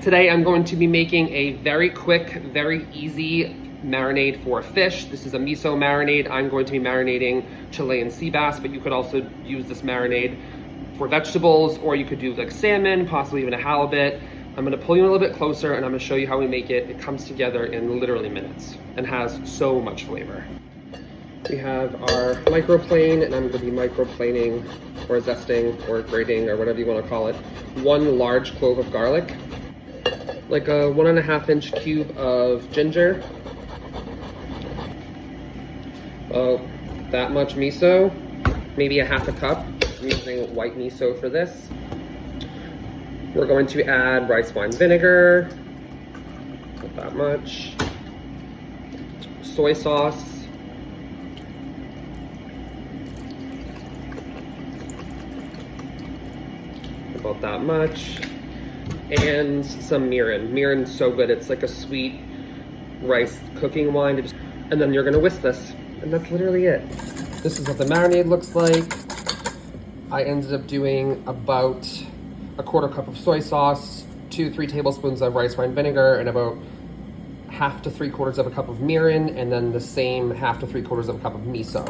Today I'm going to be making a very quick, very easy marinade for fish. This is a miso marinade. I'm going to be marinating Chilean sea bass, but you could also use this marinade for vegetables, or you could do like salmon, possibly even a halibut. I'm gonna pull you a little bit closer and I'm gonna show you how we make it. It comes together in literally minutes and has so much flavor. We have our microplane, and I'm going to be microplaning or zesting or grating or whatever you want to call it. 1 large clove of garlic, like a 1.5 inch cube of ginger, that much miso, maybe a 1/2 cup. I'm using white miso for this. We're going to add rice wine vinegar, not that much, soy sauce, about that much, and some mirin. Mirin's so good. It's like a sweet rice cooking wine. And then you're gonna whisk this, and that's literally it. This is what the marinade looks like. I ended up doing about 1/4 cup of soy sauce, 2-3 tablespoons of rice wine vinegar, and about 1/2 to 3/4 of a cup of mirin, and then the same 1/2 to 3/4 of a cup of miso.